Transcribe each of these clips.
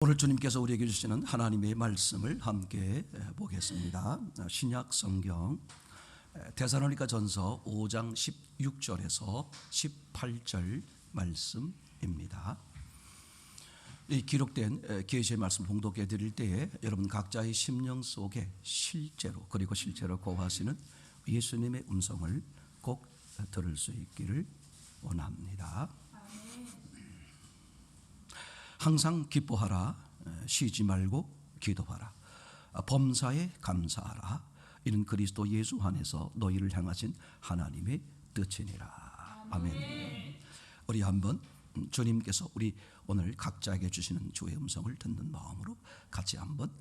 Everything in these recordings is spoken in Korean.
오늘 주님께서 우리에게 주시는 하나님의 말씀을 함께 보겠습니다. 신약 성경 데살로니가전서 5장 16절에서 18절 말씀입니다. 이 기록된 계시의 말씀 봉독해 드릴 때에 여러분 각자의 심령 속에 실제로 거하시는 예수님의 음성을 꼭 들을 수 있기를 원합니다. 항상 기뻐하라, 쉬지 말고 기도하라, 범사에 감사하라. 이는 그리스도 예수 안에서 너희를 향하신 하나님의 뜻이니라. 아멘. 우리 한번 주님께서 우리 오늘 각자에게 주시는 주의 음성을 듣는 마음으로 같이 한번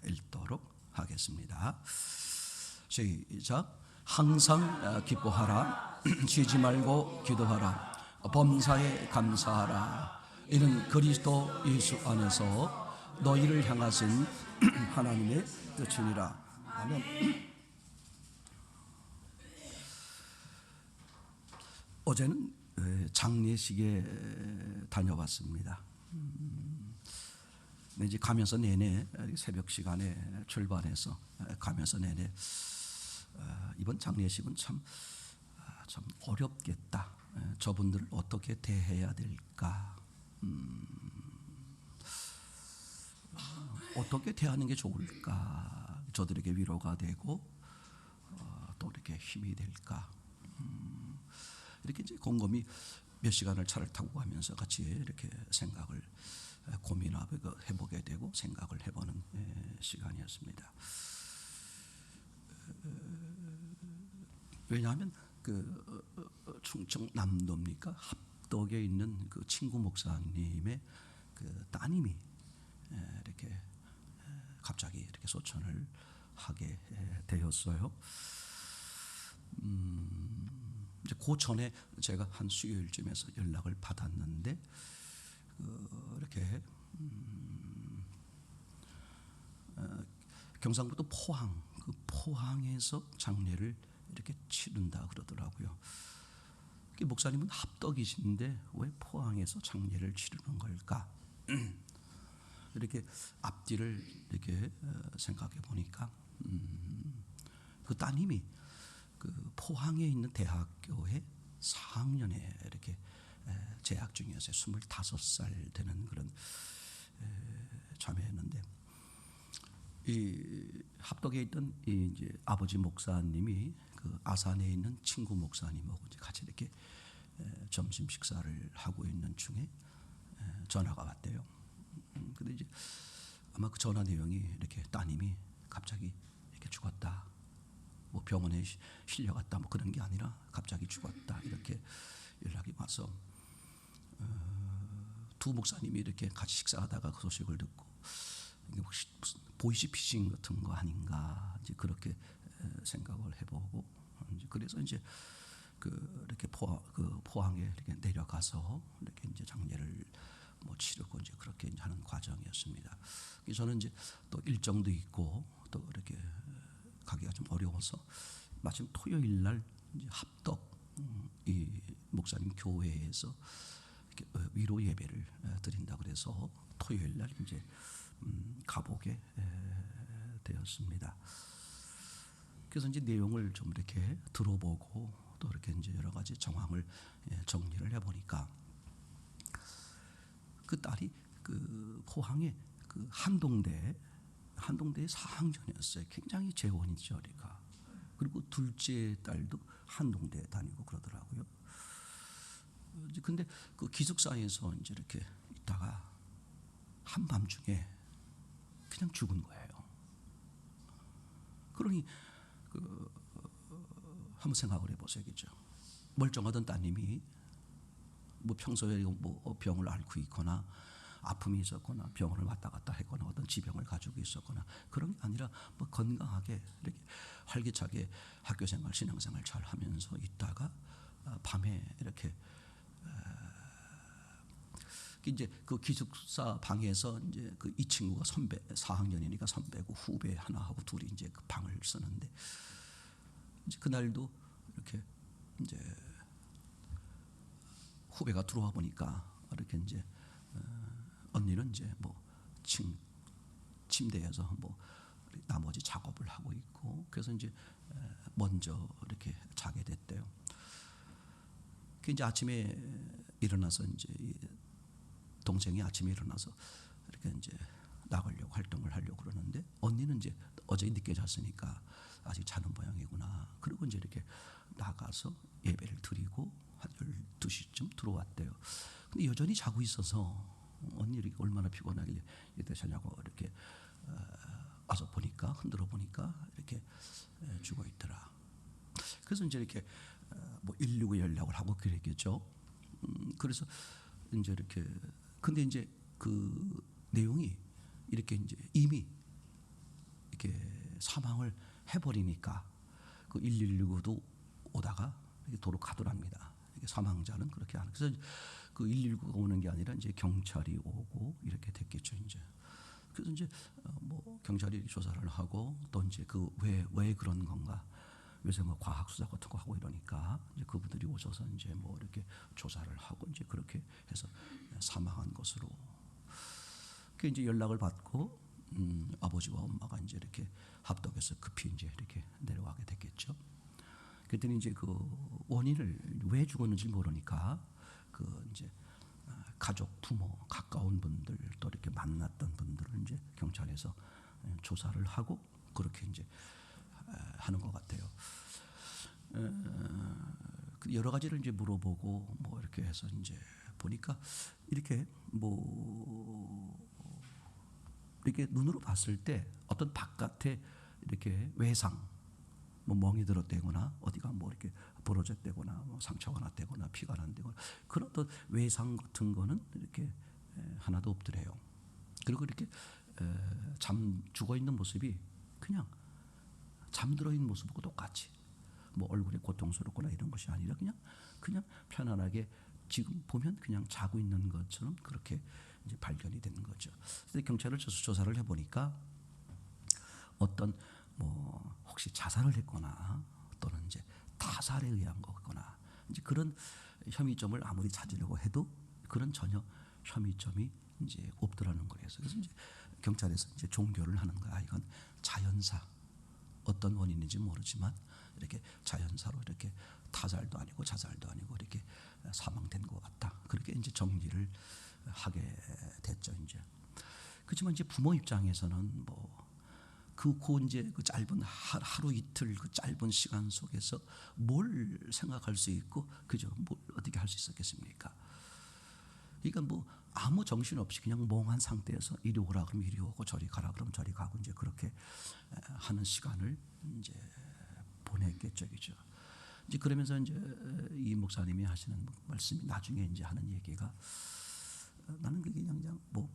읽도록 하겠습니다. 시작. 항상 기뻐하라, 쉬지 말고 기도하라, 범사에 감사하라. 이는 그리스도 예수 안에서 너희를 향하신 하나님의 뜻이니라. 아멘. 어제는 장례식에 다녀왔습니다. 이제 가면서 내내 새벽 시간에 출발해서 가면서 내내 이번 장례식은 참 어렵겠다. 저분들을 어떻게 대해야 될까? 어떻게 대하는 게 좋을까? 저들에게 위로가 되고 또 이렇게 힘이 될까? 이렇게 이제 곰곰이 몇 시간을 차를 타고 가면서 같이 이렇게 생각을 고민하고 해보게 되고 생각을 해보는 시간이었습니다. 왜냐하면 그 충청 남도입니까? 합덕에 있는 그 친구 목사님의 그 따님이 이렇게 갑자기 이렇게 소천을 하게 되었어요. 이제 그 전에 제가 한 수요일쯤에서 연락을 받았는데 이렇게 경상북도 포항, 그 포항에서 장례를 이렇게 치른다 그러더라고요. 목사님은 합덕이신데 왜 포항에서 장례를 치르는 걸까? 이렇게 앞뒤를 이렇게 생각해 보니까 그 따님이 그 포항에 있는 대학교에 4학년에 이렇게 재학 중이었어요. 25살 되는 그런 자매였는데 이 합덕에 있던 이 이제 아버지 목사님이 그 아산에 있는 친구 목사님하고 이제 같이 이렇게 점심 식사를 하고 있는 중에 전화가 왔대요. 근데 이제 아마 그 전화 내용이 이렇게 따님이 갑자기 이렇게 죽었다, 뭐 병원에 실려갔다, 뭐 그런 게 아니라 갑자기 죽었다 이렇게 연락이 와서 두 목사님이 이렇게 같이 식사하다가 그 소식을 듣고 이게 혹시 무슨 보이스피싱 같은 거 아닌가 이제 그렇게 생각을 해보고 그래서 이제 이렇게 포항에 이렇게 내려가서 이렇게 이제 장례를 뭐 치르고 이제 그렇게 이제 하는 과정이었습니다. 저는 이제 또 일정도 있고 또 이렇게 가기가 좀 어려워서 마침 토요일 날 이제 합덕 이 목사님 교회에서 이렇게 위로 예배를 드린다 그래서 토요일 날 이제 가보게 되었습니다. 그래서 이제 내용을 좀 이렇게 들어보고 또 이렇게 이제 여러 가지 정황을 정리를 해보니까 그 딸이 그 포항의 그 한동대에 4학년이었어요. 굉장히 재혼이죠, 우리가. 그리고 둘째 딸도 한동대에 다니고 그러더라고요. 근데 그 기숙사에서 이제 이렇게 있다가 한밤중에 그냥 죽은 거예요. 그러니 한번 생각을 해보셔야겠죠. 멀쩡하던 따님이 뭐 평소에 뭐 병을 앓고 있거나 아픔이 있었거나 병원을 왔다 갔다 했거나 어떤 지병을 가지고 있었거나 그런 게 아니라 뭐 건강하게 이렇게 활기차게 학교생활, 신앙생활 잘 하면서 있다가 밤에 이렇게 이제 그 기숙사 방에서 이제 그 이 친구가 선배 4학년이니까 선배고 후배 하나하고 둘이 이제 그 방을 쓰는데 이제 그날도 이렇게 이제 후배가 들어와 보니까 이렇게 이제 언니는 이제 뭐 침대에서 뭐 나머지 작업을 하고 있고, 그래서 이제 먼저 이렇게 자게 됐대요. 그 이제 아침에 일어나서 이제 동생이 아침에 일어나서 이렇게 이제 나가려고 활동을 하려고 그러는데, 언니는 이제 어제 늦게 잤으니까 아직 자는 모양이구나. 그리고 이제 이렇게 나가서 예배를 드리고 한 12시쯤 들어왔대요. 근데 여전히 자고 있어서 언니 이렇게 얼마나 피곤하길래 이때 자냐고 이렇게 와서 보니까, 흔들어 보니까 이렇게 죽어 있더라. 그래서 이제 이렇게 뭐 119 연락을 하고 그랬겠죠. 그래서 이제 이렇게, 근데 이제 그 내용이 이렇게 이제 이미 이렇게 사망을 해버리니까 그 119도 오다가 도로 가더랍니다. 사망자는 그렇게 하는. 그래서 그 119가 오는 게 아니라 이제 경찰이 오고 이렇게 됐겠죠, 이제. 그래서 이제 뭐 경찰이 조사를 하고, 또 이제 그 왜 그런 건가, 요새 뭐 과학 수사 같은 거 하고 이러니까 이제 그분들이 오셔서 이제 뭐 이렇게 조사를 하고 이제 그렇게 해서 사망한 것으로. 그 이제 연락을 받고 아버지와 엄마가 이제 이렇게 합덕해서 급히 이제 이렇게 내려가게 됐겠죠. 그랬더니 이제 그 원인을 왜 죽었는지 모르니까 그 이제 가족, 부모, 가까운 분들, 또 이렇게 만났던 분들을 이제 경찰에서 조사를 하고 그렇게 이제 하는 것 같아요. 여러 가지를 이제 물어보고 뭐 이렇게 해서 이제 보니까 이렇게 뭐 이렇게 눈으로 봤을 때 어떤 바깥에 이렇게 외상, 뭐 멍이 들었다거나 어디가 뭐 이렇게 부러졌다거나 뭐 상처가 났다거나 피가 난다거나 그런 어떤 외상 같은 거는 이렇게 하나도 없더래요. 그리고 이렇게 죽어 있는 모습이 그냥 잠들어 있는 모습하고 똑같이, 뭐 얼굴이 고통스럽거나 이런 것이 아니라 그냥 편안하게 지금 보면 그냥 자고 있는 것처럼 그렇게 이제 발견이 되는 거죠. 그래서 경찰을 조사를 해보니까 어떤 뭐 혹시 자살을 했거나 또는 이제 타살에 의한 거거나 이제 그런 혐의점을 아무리 찾으려고 해도 그런 전혀 혐의점이 이제 없더라는 거예요. 그래서 이제 경찰에서 이제 종결을 하는 거야. 이건 자연사, 어떤 원인인지 모르지만 이렇게 자연사로 이렇게 타살도 아니고 자살도 아니고 이렇게 사망된 것 같다. 그렇게 이제 정리를 하게 됐죠, 이제. 그렇지만 이제 부모 입장에서는 뭐 이제 그 짧은 하루 이틀 그 짧은 시간 속에서 뭘 생각할 수 있고 그죠? 뭘 어떻게 할 수 있었겠습니까? 그러니까 뭐 아무 정신 없이 그냥 멍한 상태에서 이리 오라 그러면 이리 오고 저리 가라 그러면 저리 가고 이제 그렇게 하는 시간을 이제 보냈겠죠, 그죠? 이제 그러면서 이제 이 목사님이 하시는 말씀이 나중에 이제 하는 얘기가, 나는 그게 그냥 뭐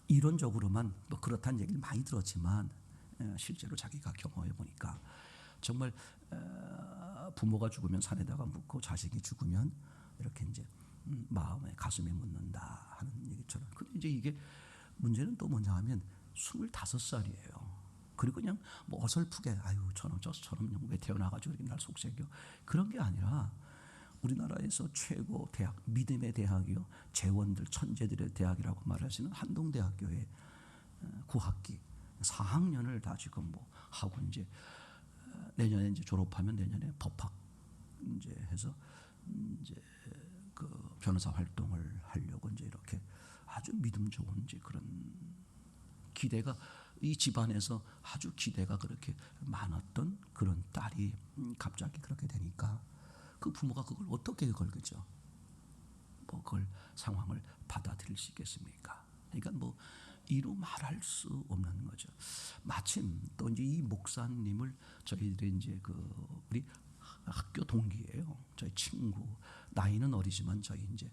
이론적으로만 뭐 그렇다는 얘기를 많이 들었지만 실제로 자기가 경험해 보니까 정말 부모가 죽으면 산에다가 묻고 자식이 죽으면 이렇게 이제 마음에 가슴에 묻는다 하는 얘기처럼. 근데 이제 이게 문제는 또 뭐냐 하면 25살이에요. 그리고 그냥 뭐 어설프게 아유 저놈 왜 태어나가지고 이렇게 날 속삭여, 그런 게 아니라 우리나라에서 최고 대학, 믿음의 대학이요, 재원들 천재들의 대학이라고 말하시는 한동대학교의 9학기 4학년을 다 지금 뭐 하고 이제 내년에 이제 졸업하면 내년에 법학 이제 해서 이제 그 변호사 활동을 하려고 이제 이렇게 아주 믿음 좋은 이제 그런 기대가, 이 집안에서 아주 기대가 그렇게 많았던 그런 딸이 갑자기 그렇게 되니까 그 부모가 그걸 어떻게 그죠? 뭐 그걸 상황을 받아들일 수 있겠습니까? 그러니까 뭐 이루 말할 수 없는 거죠. 마침 또 이제 이 목사님을 저희들이 이제 그 우리 학교 동기예요. 저희 친구, 나이는 어리지만 저희 이제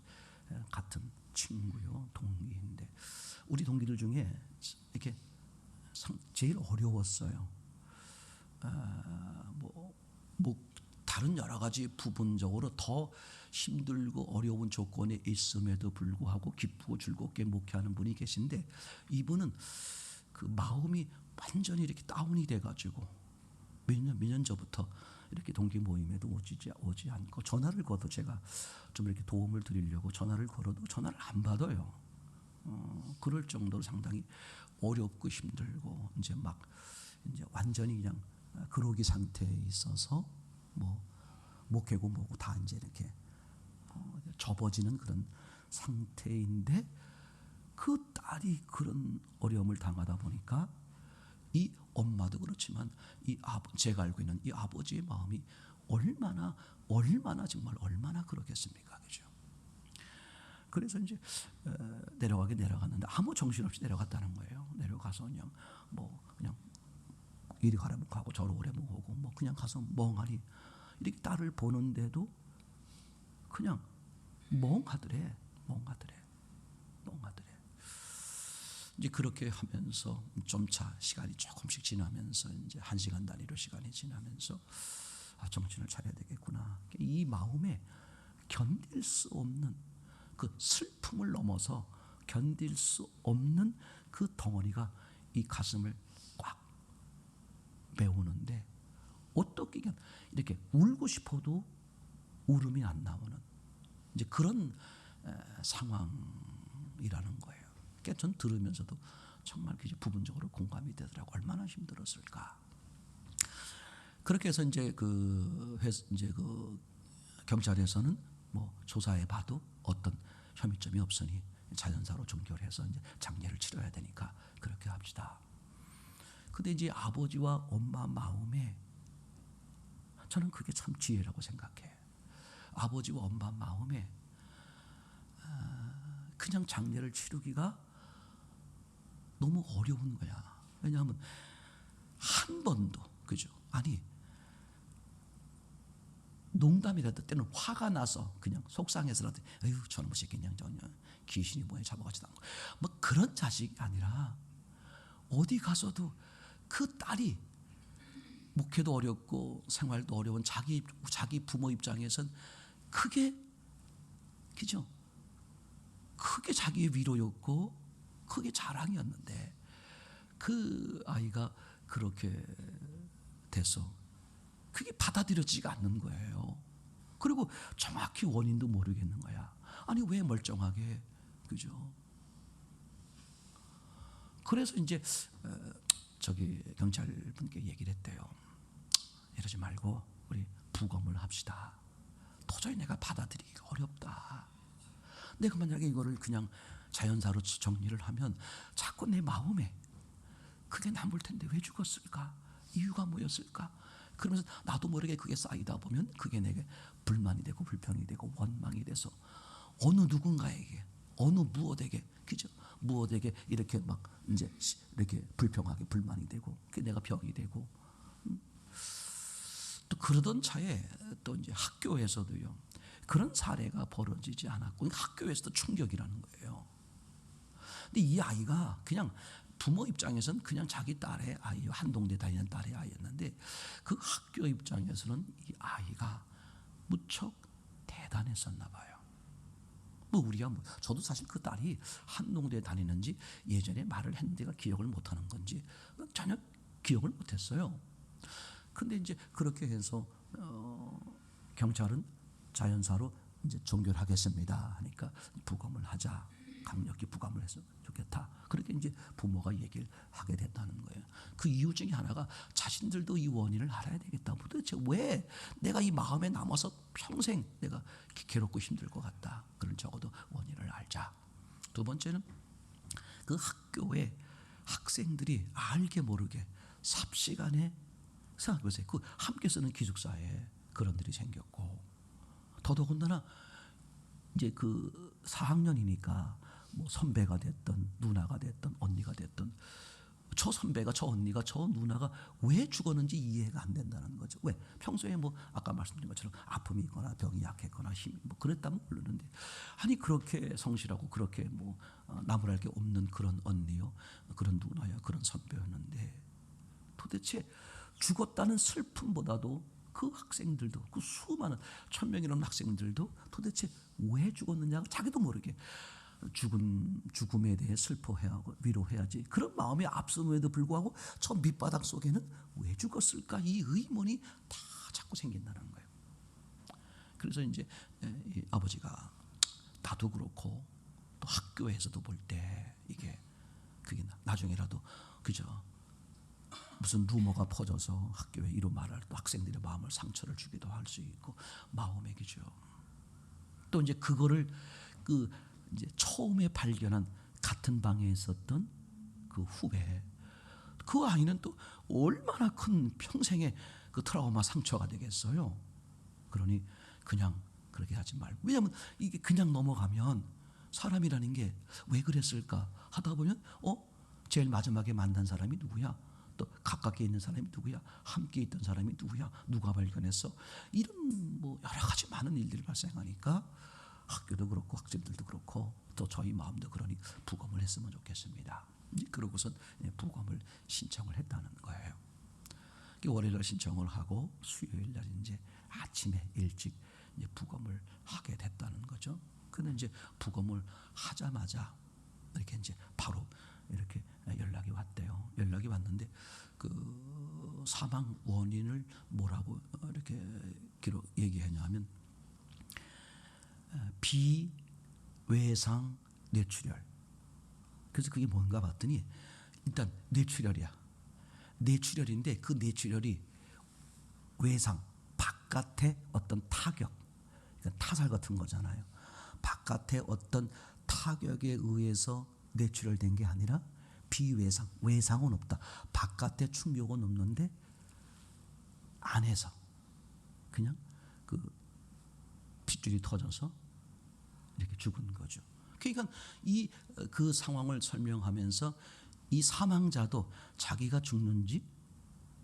같은 친구요, 동기인데 우리 동기들 중에 이렇게 제일 어려웠어요. 뭐 다른 여러 가지 부분적으로 더 힘들고 어려운 조건에 있음에도 불구하고 기쁘고 즐겁게 목회하는 분이 계신데, 이분은 그 마음이 완전히 이렇게 다운이 돼가지고 몇 년 전부터 이렇게 동기 모임에도 오지 않고, 전화를 걸어도 제가 좀 이렇게 도움을 드리려고 전화를 걸어도 전화를 안 받아요. 그럴 정도로 상당히 어렵고 힘들고 이제 완전히 그냥 그러기 상태에 있어서 뭐 목회고 뭐고 다 이제 이렇게 접어지는 그런 상태인데 그 딸이 그런 어려움을 당하다 보니까 이 엄마도 그렇지만 제가 알고 있는 이 아버지의 마음이 얼마나 정말 얼마나 그렇겠습니까, 그죠? 그래서 이제 내려갔는데 아무 정신없이 내려갔다는 거예요. 내려가서 그냥 이리 가라면 가고 저리 오라면 오고 그냥 가서 멍하니 이렇게 딸을 보는데도 그냥 멍하더래. 이제 그렇게 하면서 점차 시간이 조금씩 지나면서 이제 1시간 단위로 시간이 지나면서 정신을 차려야 되겠구나. 이 마음에 견딜 수 없는 그 슬픔을 넘어서 견딜 수 없는 그 덩어리가 이 가슴을 꽉 메우는데 어떻게 이렇게 울고 싶어도 울음이 안 나오는 이제 그런 상황이라는 거예요. 그러니까 전 들으면서도 정말 부분적으로 공감이 되더라고. 얼마나 힘들었을까. 그렇게 해서 이제 그 경찰에서는 조사해 봐도 어떤 혐의점이 없으니 자연사로 종결해서 이제 장례를 치러야 되니까 그렇게 합시다. 근데 이제 아버지와 엄마 마음에 저는 그게 참 지혜라고 생각해. 아버지와 엄마 마음에 그냥 장례를 치르기가 너무 어려운 거야. 왜냐하면 한 번도 그죠? 아니 농담이라도 때는 화가 나서 그냥 속상해서라도 에휴 저놈의 새끼 그냥 귀신이 뭐에 잡아가지도 않고 그런 자식이 아니라 어디 가서도 그 딸이 목회도 어렵고 생활도 어려운 자기 부모 입장에선 크게 그죠? 크게 자기의 위로였고 크게 자랑이었는데 그 아이가 그렇게 돼서 그게 받아들여지지가 않는 거예요. 그리고 정확히 원인도 모르겠는 거야. 아니 왜 멀쩡하게 그죠? 그래서 이제 경찰 분께 얘기를 했대요. 이러지 말고 우리 부검을 합시다. 도저히 내가 받아들이기가 어렵다. 내가 만약에 이거를 그냥 자연사로 정리를 하면 자꾸 내 마음에 그게 남을 텐데 왜 죽었을까? 이유가 뭐였을까? 그러면서 나도 모르게 그게 쌓이다 보면 그게 내게 불만이 되고 불평이 되고 원망이 돼서 어느 누군가에게 어느 무엇에게 그죠? 무엇에게 이렇게 이제 이렇게 불평하게 불만이 되고 그게 내가 병이 되고 또 그러던 차에 또 이제 학교에서도요 그런 사례가 벌어지지 않았고 학교에서도 충격이라는 거예요. 근데 이 아이가 그냥 부모 입장에서는 그냥 자기 딸의 아이, 한동대 다니는 딸의 아이였는데 그 학교 입장에서는 이 아이가 무척 대단했었나 봐요. 우리가 저도 사실 그 딸이 한동대에 다니는지 예전에 말을 했는데가 기억을 못하는 건지 전혀 기억을 못했어요. 근데 이제 그렇게 해서 경찰은 자연사로 이제 종결하겠습니다 하니까 부검을 하자. 강력히 부검을 해서 좋겠다. 그렇게 이제 부모가 얘기를 하게 됐다는 거예요. 그 이유 중에 하나가 자신들도 이 원인을 알아야 되겠다. 도대체 왜 내가 이 마음에 남아서 평생 내가 괴롭고 힘들 것 같다. 그런 적어도 원인을 알자. 두 번째는 그 학교에 학생들이 알게 모르게 삽시간에 생각해보세요. 그 함께 쓰는 기숙사에 그런 일이 생겼고 더더군다나 이제 그 4학년이니까 선배가 됐든 누나가 됐든 언니가 됐든 저 선배가 저 언니가 저 누나가 왜 죽었는지 이해가 안 된다는 거죠. 왜? 평소에 아까 말씀드린 것처럼 아픔이 있거나 병이 약했거나 힘이 그랬다면 모르는데 아니 그렇게 성실하고 그렇게 나무랄 게 없는 그런 언니요 그런 누나야 그런 선배였는데 도대체 죽었다는 슬픔보다도 그 학생들도 그 수많은 1000명이 넘는 학생들도 도대체 왜 죽었느냐 자기도 모르게 죽음에 대해 슬퍼해야 하고 위로해야지 그런 마음이 앞섬에도 불구하고 저 밑바닥 속에는 왜 죽었을까 이 의문이 다 자꾸 생긴다는 거예요. 그래서 이제 이 아버지가 나도 그렇고 또 학교에서도 볼 때 이게 그게 나중에라도 그죠? 무슨 루머가 퍼져서 학교에 이런 말할 또 학생들의 마음을 상처를 주기도 할 수 있고 마음의 기죠. 또 이제 그거를 그 이제 처음에 발견한 같은 방에 있었던 그 후배, 그 아이는 또 얼마나 큰 평생의 그 트라우마 상처가 되겠어요. 그러니 그냥 그렇게 하지 말고, 왜냐하면 이게 그냥 넘어가면 사람이라는 게 왜 그랬을까 하다 보면 제일 마지막에 만난 사람이 누구야? 또 가깝게 있는 사람이 누구야? 함께 있던 사람이 누구야? 누가 발견했어? 이런 뭐 여러 가지 많은 일들이 발생하니까 학교도 그렇고 학생들도 그렇고 또 저희 마음도 그러니 부검을 했으면 좋겠습니다. 그러고선 부검을 신청을 했다는 거예요. 월요일날 신청을 하고 수요일날 이제 아침에 일찍 이제 부검을 하게 됐다는 거죠. 근데 이제 부검을 하자마자 이렇게 이제 바로 이렇게 연락이 왔대요. 연락이 왔는데 그 사망 원인을 뭐라고 이렇게 얘기하냐면 비외상 뇌출혈. 그래서 그게 뭔가 봤더니 일단 뇌출혈이야. 뇌출혈인데 그 뇌출혈이 외상 바깥의 어떤 타격, 그러니까 타살 같은 거잖아요. 바깥의 어떤 타격에 의해서 뇌출혈된 게 아니라 비외상, 외상은 없다. 바깥의 충격은 없는데 안에서 그냥 그 핏줄이 터져서 이렇게 죽은 거죠. 그러니까 이 그 상황을 설명하면서 이 사망자도 자기가 죽는지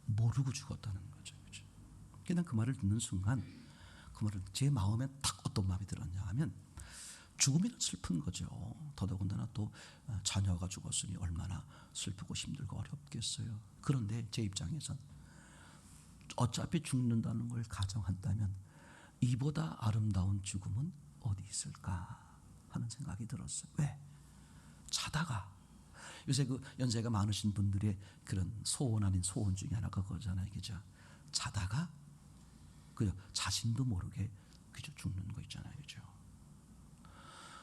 모르고 죽었다는 거죠. 그냥 그 말을 듣는 순간 그 말을 제 마음에 딱 어떤 마음이 들었냐 하면 죽음이란 슬픈 거죠. 더더군다나 또 자녀가 죽었으니 얼마나 슬프고 힘들고 어렵겠어요. 그런데 제 입장에선 어차피 죽는다는 걸 가정한다면 이보다 아름다운 죽음은 어디 있을까 하는 생각이 들었어요. 왜? 자다가 요새 그 연세가 많으신 분들의 그런 소원 아닌 소원 중에 하나가 그거잖아요. 그죠? 자다가 그죠? 자신도 모르게 그죠? 죽는 거 있잖아요. 그죠?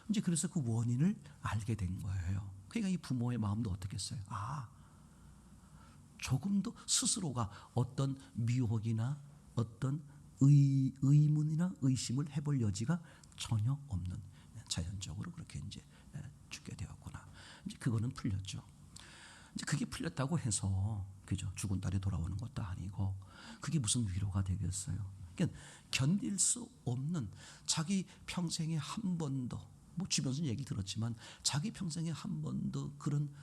이제 그래서 그 원인을 알게 된 거예요. 그러니까 이 부모의 마음도 어떻겠어요? 조금도 스스로가 어떤 미혹이나 어떤 의문이나 의심을 해볼 여지가 전혀 없는, 자연적으로 그렇게 이제 죽게 되었구나. 이제 그거는 풀렸죠. 이제 그게 풀렸다고 해서 그죠? 죽은 딸이 돌아오는 것도 아니고 그게 무슨 위로가 되겠어요? 그러니까 견딜 수 없는, 자기 평생에 한 번도, 뭐 주변에서 얘기 들었지만 자기 평생에 한 번도 그런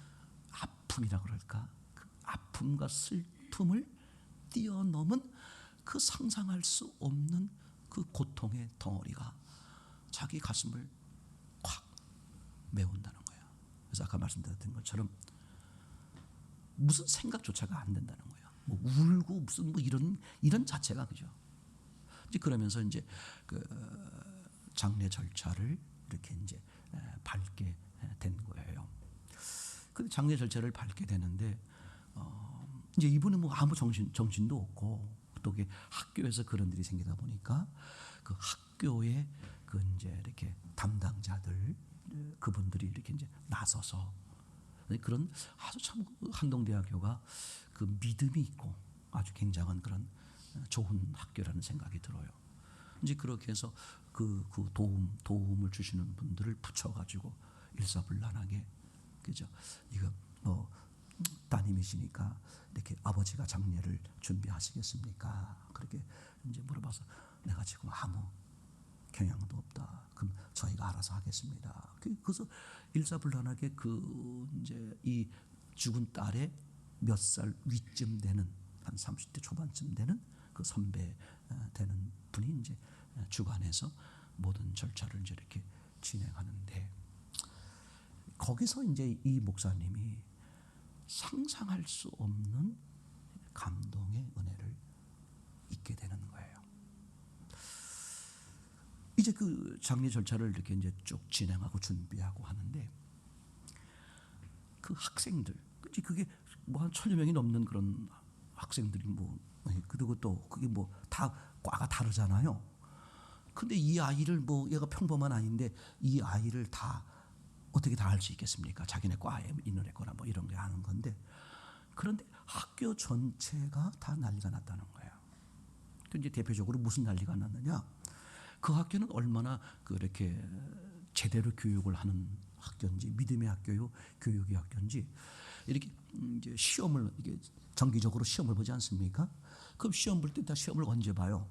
아픔이라 그럴까? 그 아픔과 슬픔을 뛰어넘은 그 상상할 수 없는 그 고통의 덩어리가 자기 가슴을 콱 메운다는 거예요. 그래서 아까 말씀드렸던 것처럼 무슨 생각조차가 안 된다는 거예요. 뭐 울고 무슨 뭐 이런 자체가 그죠. 이제 그러면서 이제 그 장례 절차를 이렇게 이제 밟게 된 거예요. 근데 장례 절차를 밟게 되는데 이제 이분은 뭐 아무 정신도 없고 또 학교에서 그런 일이 생기다 보니까 그 학교에 그 이제 이렇게 담당자들 그분들이 이렇게 이제 나서서 그런 아주 참 한동대학교가 그 믿음이 있고 아주 굉장한 그런 좋은 학교라는 생각이 들어요. 이제 그렇게 해서 그 도움을 주시는 분들을 붙여가지고 일사불란하게 그죠? 이거 뭐 따님이시니까 이렇게 아버지가 장례를 준비하시겠습니까? 그렇게 이제 물어봐서 내가 지금 아무 경향도 없다. 그럼 저희가 알아서 하겠습니다. 그래서 일사불란하게 그 이제 이 죽은 딸의 몇 살 위쯤 되는 한 30대 초반쯤 되는 그 선배 되는 분이 이제 주관해서 모든 절차를 이제 이렇게 진행하는데 거기서 이제 이 목사님이 상상할 수 없는 감동의 은혜를 잊게 되는 거예요. 이제 그 장례 절차를 이렇게 이제 쭉 진행하고 준비하고 하는데 그 학생들, 그게 뭐 한 1,000여 명이 넘는 그런 학생들이 뭐 그리고 또 그게 뭐 다 과가 다르잖아요. 근데 이 아이를 뭐 얘가 평범한 아이인데 이 아이를 다 어떻게 다 할 수 있겠습니까? 자기네 과에 있는 애거나 뭐 이런 게 하는 건데, 그런데 학교 전체가 다 난리가 났다는 거예요. 이제 대표적으로 무슨 난리가 났느냐? 그 학교는 얼마나 그렇게 제대로 교육을 하는 학교인지, 믿음의 학교요, 교육의 학교인지, 이렇게 이제 시험을 이게 정기적으로 시험을 보지 않습니까? 그럼 시험 볼 때 다 시험을 언제 봐요?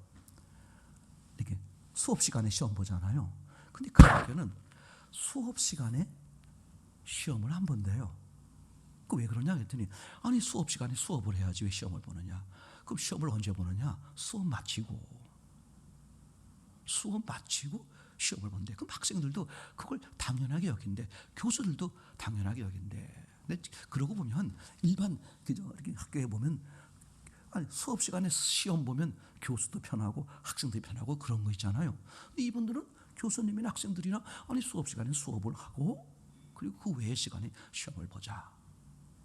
이렇게 수업 시간에 시험 보잖아요. 근데 그 학교는 수업 시간에 시험을 안 본대요. 그 왜 그러냐 했더니, 아니 수업 시간에 수업을 해야지 왜 시험을 보느냐? 그럼 시험을 언제 보느냐? 수업 마치고 시험을 본대. 그럼 학생들도 그걸 당연하게 여긴대. 교수들도 당연하게 여긴대. 근데 그러고 보면 일반 이렇게 학교에 보면, 아니 수업 시간에 시험 보면 교수도 편하고 학생들이 편하고 그런 거 있잖아요. 근데 이분들은 교수님이나 학생들이나 아니 수업 시간에 수업을 하고 그리고 그 외의 시간에 시험을 보자.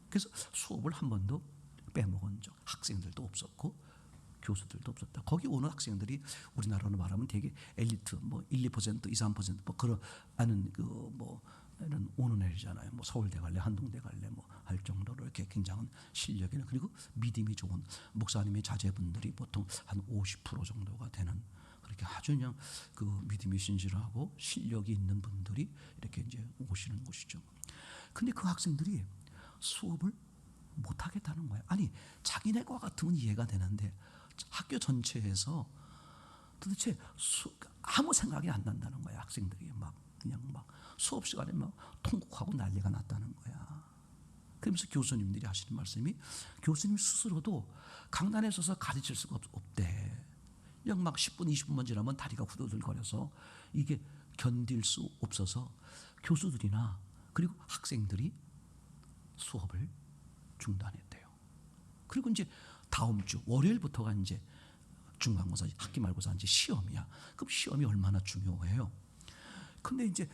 그래서 수업을 한 번도 빼먹은 적 학생들도 없었고 교수들도 없었다. 거기 오는 학생들이 우리나라로 말하면 되게 엘리트, 뭐 1, 2%, 2, 3%뭐 그런 아는 그뭐 이런 오는 애잖아요. 뭐 서울대 갈래, 한동대 갈래 뭐 할 정도로 이렇게 굉장한 실력이, 그리고 믿음이 좋은 목사님의 자제분들이 보통 한 50% 정도가 되는, 그렇게 아주 그냥 그 믿음이 신실하고 실력이 있는 분들이 이렇게 이제 오시는 곳이죠. 근데 그 학생들이 수업을 못 하겠다는 거예요. 아니 자기네 과 같으면 이해가 되는데 학교 전체에서 도대체 아무 생각이 안 난다는 거야. 학생들이 그냥 수업 시간에 통곡하고 난리가 났다는 거야. 그러면서 교수님들이 하시는 말씀이, 교수님 스스로도 강단에 서서 가르칠 수가 없대. 그냥 10분 20분만 지나면 다리가 후들거려서 이게 견딜 수 없어서 교수들이나 그리고 학생들이 수업을 중단했대요. 그리고 이제 다음 주 월요일부터가 이제 중간고사, 학기 말고사 이제 시험이야. 그럼 시험이 얼마나 중요해요. 근데 이제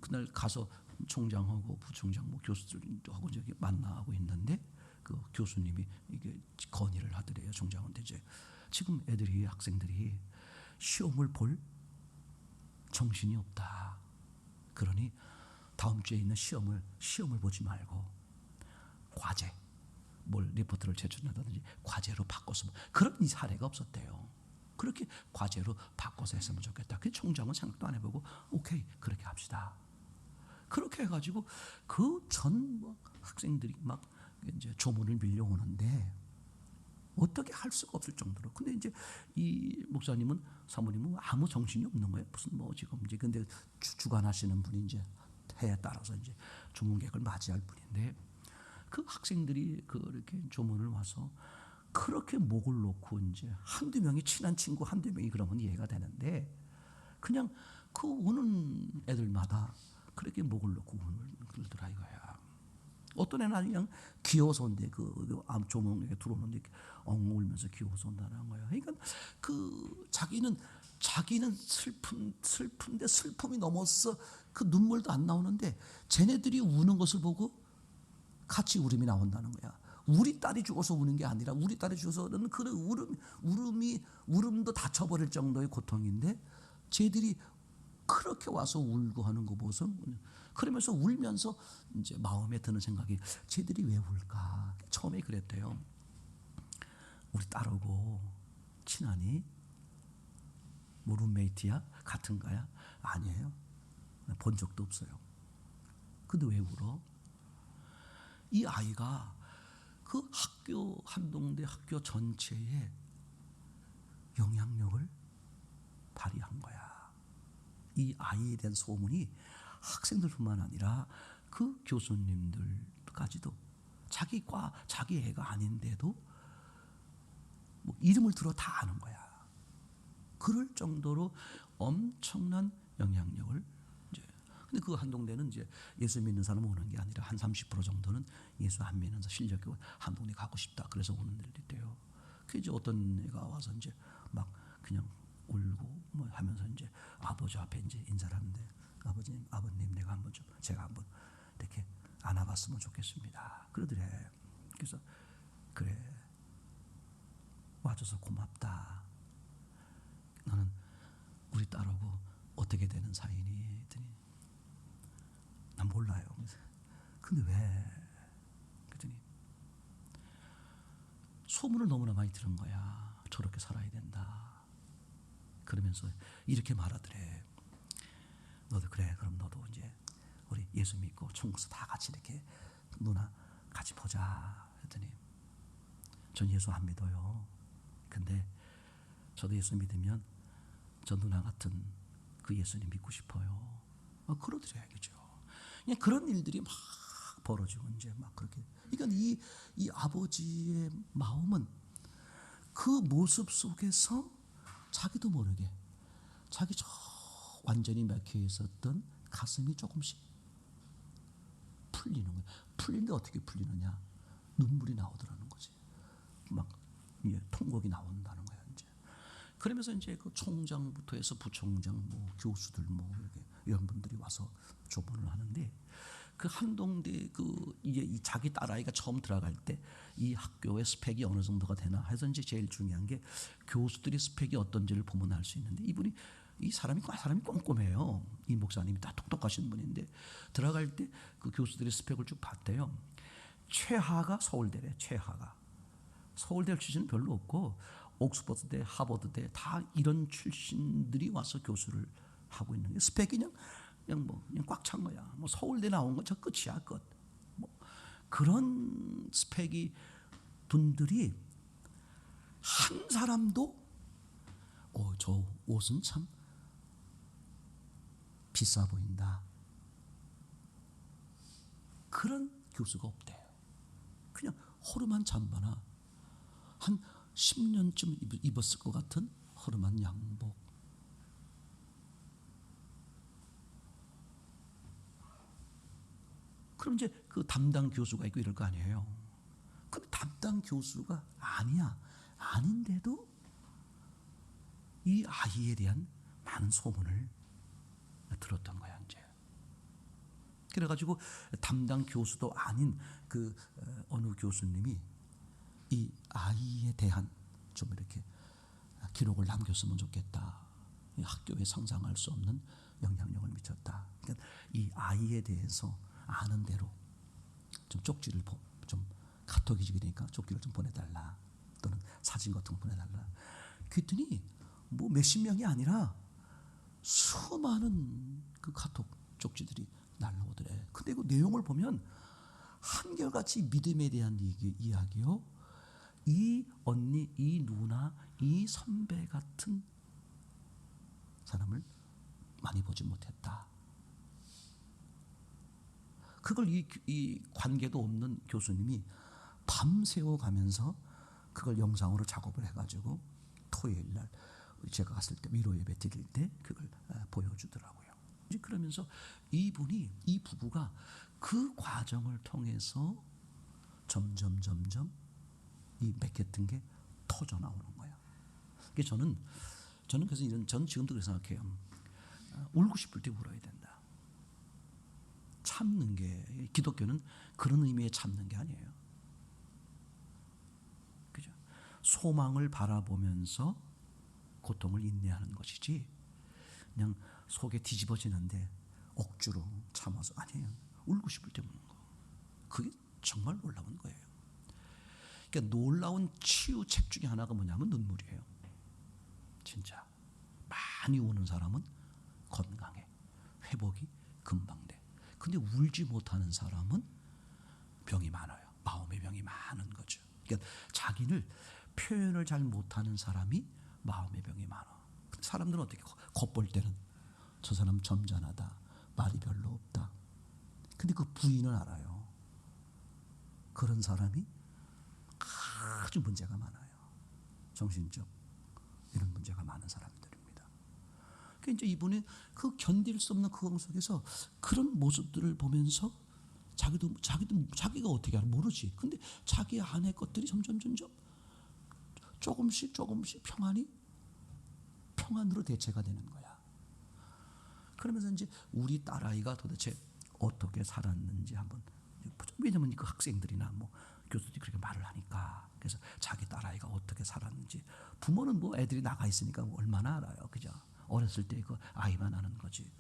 그날 가서 총장하고 부총장 뭐 교수들하고 이제 만나고 있는데 그 교수님이 이게 건의를 하더래요. 총장한테 이제 지금 학생들이 시험을 볼 정신이 없다. 그러니 다음 주에 있는 시험을 보지 말고 과제, 뭘 리포트를 제출한다든지 과제로 바꿔서, 그런 사례가 없었대요. 그렇게 과제로 바꿔서 했으면 좋겠다. 그 총장은 생각도 안 해보고 오케이 그렇게 합시다. 그렇게 해가지고 그 전 학생들이 이제 조문을 밀려오는데 어떻게 할 수가 없을 정도로. 근데 이제 이 목사님은, 사모님은 아무 정신이 없는 거예요. 무슨 지금 이제 근데 주관하시는 분이 이제 해에 따라서 이제 조문객을 맞이할 분인데, 그 학생들이 그렇게 조문을 와서 그렇게 목을 놓고 이제 한두 명이 친한 친구 한두 명이 그러면 이해가 되는데, 그냥 그 오는 애들마다 그렇게 목을 놓고 울더라 이거야. 어떤 애는 그냥 귀여워서 온대. 조문객에 들어오는데 엉엉 울면서 귀여워서 온다는 거야. 그러니까 자기는 슬픈데 슬픔이 넘어서 그 눈물도 안 나오는데 쟤네들이 우는 것을 보고 같이 울음이 나온다는 거야. 우리 딸이 죽어서 우는 게 아니라 우리 딸이 죽어서는 그 울음도 다쳐버릴 정도의 고통인데 쟤들이 그렇게 와서 울고 하는 거 보고서, 그러면서 울면서 이제 마음에 드는 생각이, 쟤들이 왜 울까? 처음에 그랬대요. 우리 딸하고 친하니? 뭐 룸메이트야? 같은 거야? 아니에요. 본 적도 없어요. 근데 왜 울어? 이 아이가 그 학교, 한동대 학교 전체에 영향력을 발휘한 거야. 이 아이에 대한 소문이 학생들뿐만 아니라 그 교수님들까지도, 자기 과, 자기 애가 아닌데도 뭐 이름을 들어 다 아는 거야. 그럴 정도로 엄청난 영향력을 이제. 근데 그 한동대는 이제 예수 믿는 사람 오는 게 아니라 한 30% 정도는 예수 안 믿는 실력이 한동대 가고 싶다. 그래서 오는 애들이 있대요. 그 이제 어떤 애가 와서 이제 그냥 울고 뭐 하면서 이제 아버지 앞에 이제 인사를 하는데, 아버님 내가 제가 한번 이렇게 안아봤으면 좋겠습니다. 그러더래. 그래서 그래 와줘서 고맙다. 너는 우리 딸하고 어떻게 되는 사이니? 했더니 난 몰라요. 근데 왜? 그랬더니 소문을 너무나 많이 들은 거야. 저렇게 살아야 된다. 그러면서 이렇게 말하더래. 너도 그래. 그럼 너도 이제 우리 예수 믿고 천국에서 다 같이 이렇게 누나 같이 보자. 했더니 전 예수 안 믿어요. 근데 저도 예수 믿으면 저 누나 같은 그 예수님 믿고 싶어요. 그러더래. 그죠? 그냥 그런 일들이 막 벌어지고 이제 막 그렇게. 그러니까 이 아버지의 마음은 그 모습 속에서 자기도 모르게 자기 저 완전히 막혀 있었던 가슴이 조금씩 풀리는 거예요. 풀리는데 어떻게 풀리느냐? 눈물이 나오더라는 거지. 막 통곡이 나온다는 거야 이제. 그러면서 이제 그 총장부터 해서 부총장, 뭐 교수들, 뭐 이렇게 이런 분들이 와서 조문을 하는데, 그 한동대 이제 이 자기 딸아이가 처음 들어갈 때 이 학교의 스펙이 어느 정도가 되나 해서 이제 제일 중요한 게 교수들이 스펙이 어떤지를 보면 알 수 있는데, 이분이 이 사람이 꼼꼼해요. 이 목사님이 다 똑똑하신 분인데 들어갈 때 그 교수들의 스펙을 쭉 봤대요. 최하가 서울대래. 최하가 서울대 출신은 별로 없고 옥스퍼드대, 하버드대 다 이런 출신들이 와서 교수를 하고 있는 게 스펙이 그냥 꽉 찬 거야. 뭐 서울대 나온 건 저 끝이야 끝. 뭐 그런 스펙이 분들이 한 사람도 저 옷은 참 비싸 보인다. 그런 교수가 없대요. 그냥 허름한 잠바나 한 10년쯤 입었을 것 같은 허름한 양복. 그럼 이제 그 담당 교수가 있고 이럴 거 아니에요. 근데 담당 교수가 아닌데도 이 아이에 대한 많은 소문을 들었던 거야 이제. 그래가지고 담당 교수도 아닌 그 어느 교수님이 이 아이에 대한 좀 이렇게 기록을 남겼으면 좋겠다. 학교에 상상할 수 없는 영향력을 미쳤다. 그러니까 이 아이에 대해서 아는 대로 좀 쪽지를 좀 카톡이 지게 되니까 쪽지를 좀 보내달라. 또는 사진 같은 거 보내달라. 그랬더니 뭐 몇십 명이 아니라 수많은 그 카톡 쪽지들이 날라오더래. 근데 그 내용을 보면 한결같이 믿음에 대한 이야기요. 이 언니, 이 누나, 이 선배 같은 사람을 많이 보지 못했다. 그걸 이 관계도 없는 교수님이 밤새워 가면서 그걸 영상으로 작업을 해가지고 토요일 날 제가 갔을 때 위로 예배 드릴 때 그걸 보여주더라고요. 이제 그러면서 이 부부가 그 과정을 통해서 점점 이 맺혔던 게 터져 나오는 거야. 그래서 저는 그래서 전 지금도 그렇게 생각해요. 울고 싶을 때 울어야 된다. 참는 게, 기독교는 그런 의미의 참는 게 아니에요. 그죠? 소망을 바라보면서 고통을 인내하는 것이지, 그냥 속에 뒤집어지는데 억지로 참아서 아니에요. 울고 싶을 때 우는 거. 그게 정말 놀라운 거예요. 그러니까 놀라운 치유책 중에 하나가 뭐냐면 눈물이에요. 진짜 많이 우는 사람은 건강해. 회복이 금방 돼. 근데 울지 못하는 사람은 병이 많아요. 마음의 병이 많은 거죠. 그러니까 자기를 표현을 잘 못하는 사람이 마음의 병이 많아. 사람들은 어떻게 겉볼 때는 저 사람 점잖하다, 말이 별로 없다. 근데 그 부인은 알아요. 그런 사람이 아주 문제가 많아요. 정신적 이런 문제가 많은 사람들입니다. 그러니까 이제 이분이 그 견딜 수 없는 그공 속에서 그런 모습들을 보면서 자기가 어떻게 알아 모르지. 근데 자기 안의 것들이 점점 조금씩 평안으로 대체가 되는 거야. 그러면서 이제 우리 딸아이가 도대체 어떻게 살았는지 한번 보자. 왜냐면 그 학생들이나 뭐 교수들이 그렇게 말을 하니까. 그래서 자기 딸아이가 어떻게 살았는지. 부모는 뭐 애들이 나가 있으니까 얼마나 알아요. 그죠? 어렸을 때 그 아이만 아는 거지.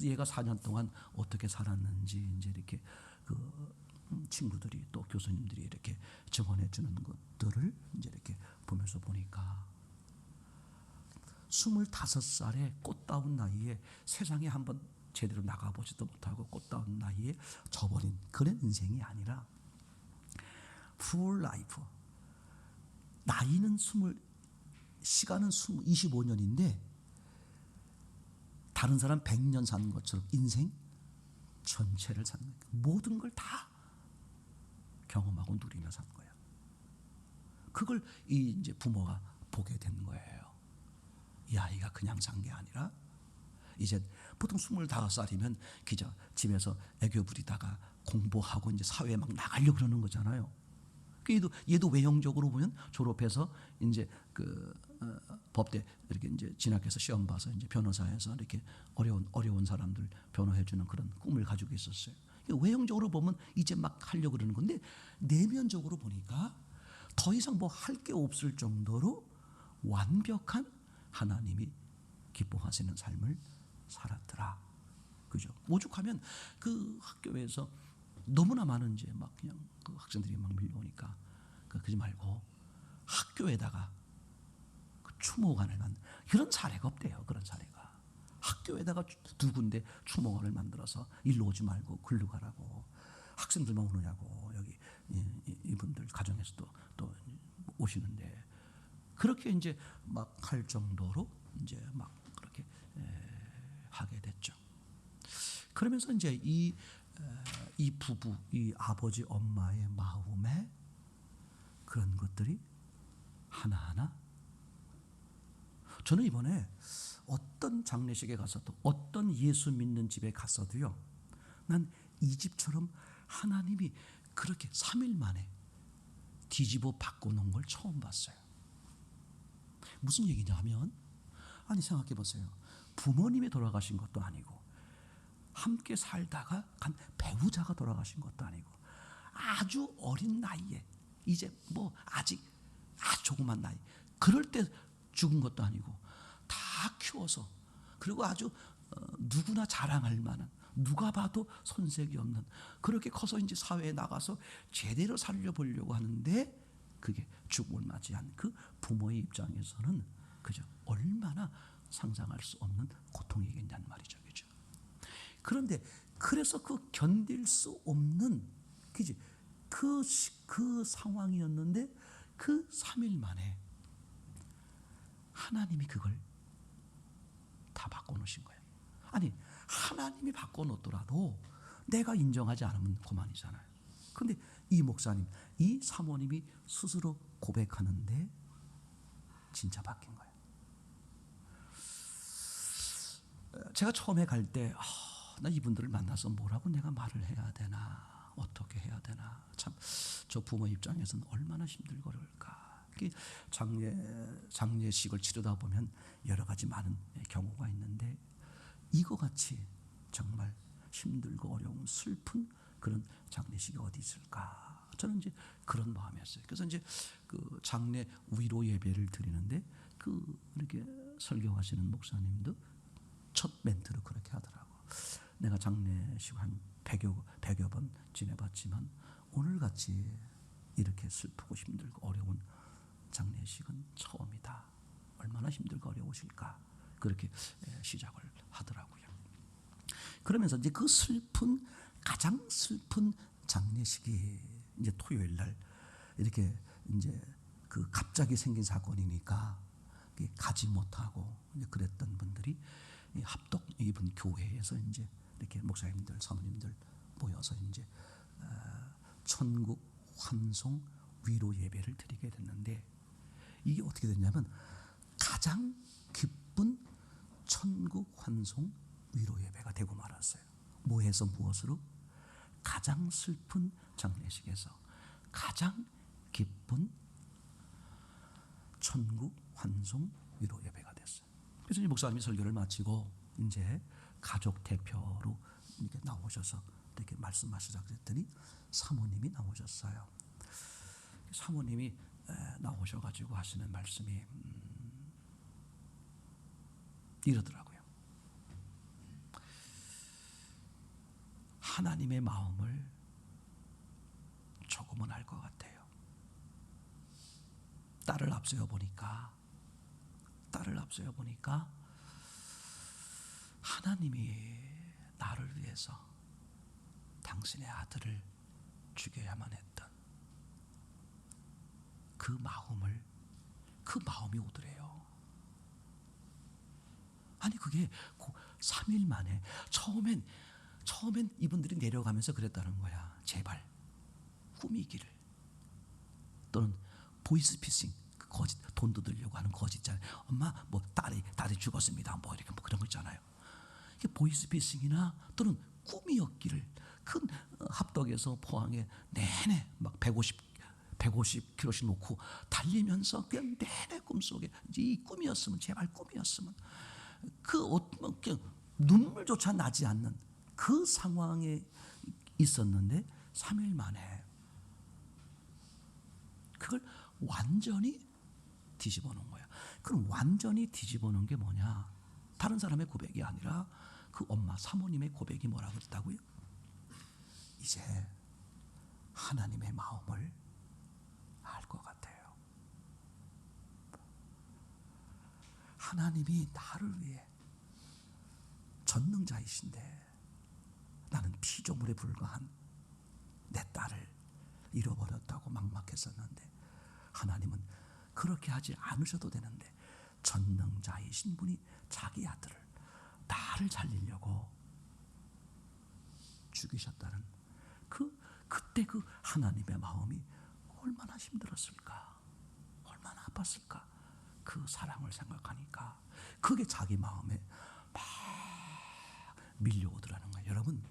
그래서 얘가 4년 동안 어떻게 살았는지 이제 이렇게 그 친구들이 또 교수님들이 이렇게 증언해 주는 것들을 이제 이렇게 보면서 보니까 25살의 꽃다운 나이에 세상에 한번 제대로 나가보지도 못하고 꽃다운 나이에 져버린 그런 인생이 아니라 full life, 나이는 시간은 25년인데 다른 사람 100년 사는 것처럼 인생 전체를 사는 거예요. 모든 걸 다 경험하고 누리며 산 거예요. 그걸 이제 부모가 보게 된 거예요. 이 아이가 그냥 산 게 아니라 이제 보통 25살이면 기자 집에서 애교 부리다가 공부하고 이제 사회에 막 나가려고 그러는 거잖아요. 얘도 외형적으로 보면 졸업해서 이제 그 법대 이렇게 이제 진학해서 시험 봐서 이제 변호사에서 이렇게 어려운 사람들 변호해주는 그런 꿈을 가지고 있었어요. 외형적으로 보면 이제 막 하려고 그러는 건데 내면적으로 보니까 더 이상 뭐 할 게 없을 정도로 완벽한 하나님이 기뻐하시는 삶을 살았더라. 그죠? 오죽하면 그 학교에서 너무나 많은 이제 막 그냥 그 학생들이 막 밀려오니까 그러지 말고 학교에다가 그 추모관을 그런 사례가 없대요. 그런 사례가 학교에다가 두 군데 추모관을 만들어서 일로 오지 말고 글로 가라고. 학생들만 오느냐고 여기 이분들 가정에서도 또 오시는데 그렇게 이제 막 할 정도로 이제 막 그렇게 하게 됐죠. 그러면서 이제 이 부부, 이 아버지 엄마의 마음에 그런 것들이 하나하나 저는 이번에 어떤 장례식에 가서도 어떤 예수 믿는 집에 가서도요 난 이 집처럼 하나님이 그렇게 3일 만에 뒤집어 바꿔놓은 걸 처음 봤어요. 무슨 얘기냐 하면 아니 생각해 보세요. 부모님이 돌아가신 것도 아니고 함께 살다가 간 배우자가 돌아가신 것도 아니고 아주 어린 나이에 이제 뭐 아직 아주 조그만 나이 그럴 때 죽은 것도 아니고 다 키워서 그리고 아주 누구나 자랑할 만한 누가 봐도 손색이 없는 그렇게 커서 이제 사회에 나가서 제대로 살려보려고 하는데 그게 죽음을 맞이한 그 부모의 입장에서는 그죠 얼마나 상상할 수 없는 고통이겠냐는 말이죠. 그죠? 그런데 그래서 그 견딜 수 없는 그지 그 상황이었는데 그 3일 만에 하나님이 그걸 다 바꿔놓으신 거예요. 아니 하나님이 바꿔놓더라도 내가 인정하지 않으면 그만이잖아요. 그런데 이 목사님, 이 사모님이 스스로 고백하는데 진짜 바뀐 거예요. 제가 처음에 갈 때 나 이분들을 만나서 뭐라고 내가 말을 해야 되나 어떻게 해야 되나 참 저 부모 입장에서는 얼마나 힘들걸까. 장례식을 치르다 보면 여러 가지 많은 경우가 있는데 이거 같이 정말 힘들고 어려운 슬픈 그런 장례식이 어디 있을까? 저는 이제 그런 마음이었어요. 그래서 이제 그 장례 위로 예배를 드리는데 그 이렇게 설교하시는 목사님도 첫 멘트로 그렇게 하더라고. 내가 장례식 한 100여 번 지내봤지만 오늘같이 이렇게 슬프고 힘들고 어려운 장례식은 처음이다. 얼마나 힘들고 어려우실까? 그렇게 시작을 하더라고요. 그러면서 이제 그 가장 슬픈 장례식이 이제 토요일 날 이렇게 이제 그 갑자기 생긴 사건이니까 가지 못하고 이제 그랬던 분들이 합독 입은 교회에서 이제 이렇게 목사님들, 사모님들 모여서 이제 천국 환송 위로 예배를 드리게 됐는데 이게 어떻게 됐냐면 가장 기쁜 천국 환송 위로 예배가 되고 말았어요. 뭐해서 무엇으로? 가장 슬픈 장례식에서 가장 기쁜 천국 환송 위로 예배가 됐어요. 그래서 목사님이 설교를 마치고 이제 가족 대표로 이렇게 나오셔서 이렇게 말씀하시자 그랬더니 사모님이 나오셨어요. 사모님이 나오셔가지고 하시는 말씀이 이러더라고요. 하나님의 마음을 조금은 알 것 같아요. 딸을 앞세워 보니까 하나님이 나를 위해서 당신의 아들을 죽여야만 했던 그 마음이 오더래요. 아니 그게 3일 만에 처음엔 이분들이 내려가면서 그랬다는 거야. 제발 꾸미기를, 또는 보이스피싱, 거짓, 돈 뜯으려고 하는 거짓잖아요. 엄마 뭐 딸이 죽었습니다. 뭐 이렇게 뭐 그런 거 있잖아요. 이게 보이스피싱이나 또는 꿈이었기를, 큰 합덕에서 포항에 내내 막 150km씩 놓고 달리면서 그냥 내내 꿈속에 이 꿈이었으면, 제발 꿈이었으면, 그냥 눈물조차 나지 않는 그 상황에 있었는데 3일 만에 그걸 완전히 뒤집어 놓은 거야. 그럼 완전히 뒤집어 놓은 게 뭐냐? 다른 사람의 고백이 아니라 그 엄마 사모님의 고백이 뭐라고 했다고요? 이제 하나님의 마음을 알 것 같아요. 하나님이 나를 위해 전능자이신데 나는 피조물에 불과한 내 딸을 잃어버렸다고 막막했었는데, 하나님은 그렇게 하지 않으셔도 되는데 전능자이신 분이 자기 아들을, 나를 살리려고 죽이셨다는 그때 그 하나님의 마음이 얼마나 힘들었을까, 얼마나 아팠을까. 그 사랑을 생각하니까 그게 자기 마음에 막 밀려오더라는 거예요. 여러분,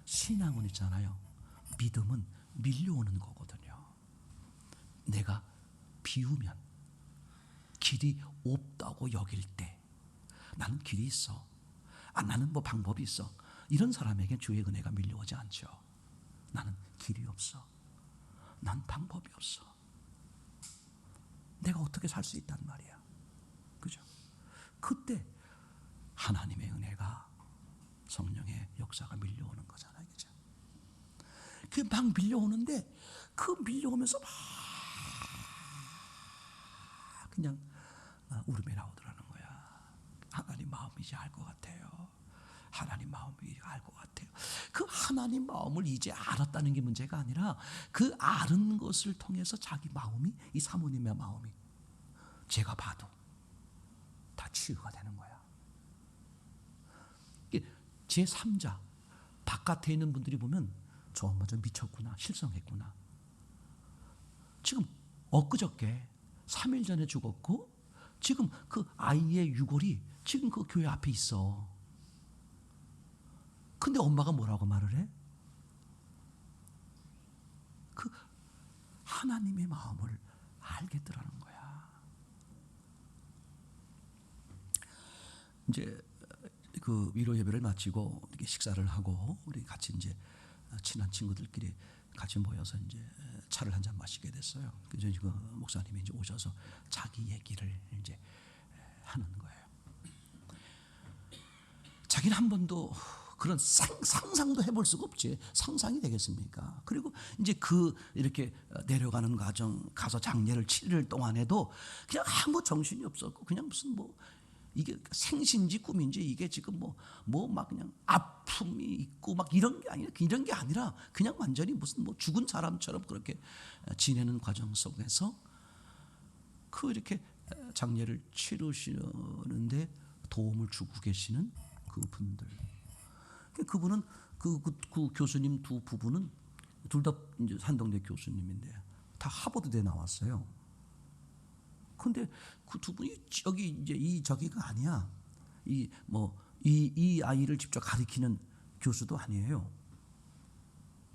신앙은 있잖아요, 믿음은 밀려오는 거거든요. 내가 비우면, 길이 없다고 여길 때, 나는 길이 있어, 나는 뭐 방법이 있어, 이런 사람에게 주의 은혜가 밀려오지 않죠. 나는 길이 없어, 난 방법이 없어, 내가 어떻게 살 수 있단 말이야. 그죠? 그때 하나님의 은혜가, 성령의 역사가 밀려오는 거잖아요. 그죠? 그 막 밀려오는데, 그 밀려오면서 막 그냥 울음이 나오더라는 거야. 하나님 마음이 이제 알 것 같아요. 하나님 마음이 알 것 같아요. 그 하나님 마음을 이제 알았다는 게 문제가 아니라, 그 아는 것을 통해서 자기 마음이, 이 사모님의 마음이 제가 봐도 다 치유가 되는 거야. 제3자, 바깥에 있는 분들이 보면 저 엄마 좀 미쳤구나, 실성했구나. 지금 엊그저께 3일 전에 죽었고, 지금 그 아이의 유골이 지금 그 교회 앞에 있어. 근데 엄마가 뭐라고 말을 해? 그 하나님의 마음을 알겠더라는 거야. 이제 그 위로 예배를 마치고 이렇게 식사를 하고, 우리 같이 이제 친한 친구들끼리 같이 모여서 이제 차를 한 잔 마시게 됐어요. 그래서 그 목사님이 이제 오셔서 자기 얘기를 이제 하는 거예요. 자기는 한 번도 그런 상상도 해볼 수가 없지. 상상이 되겠습니까? 그리고 이제 이렇게 내려가는 과정, 가서 장례를 7일 동안에도 그냥 아무 정신이 없었고, 그냥 무슨 이게 생신지 꿈인지, 이게 지금 막 그냥 아픔이 있고 막 이런 게 아니라 그냥 완전히 무슨 죽은 사람처럼 그렇게 지내는 과정 속에서 이렇게 장례를 치르시는데 도움을 주고 계시는 그분들. 그분은 그 교수님 두 부부는 둘 다 이제 한동대 교수님인데 다 하버드대 나왔어요. 근데 그 두 분이 저기가 아니야. 이 아이를 직접 가르치는 교수도 아니에요.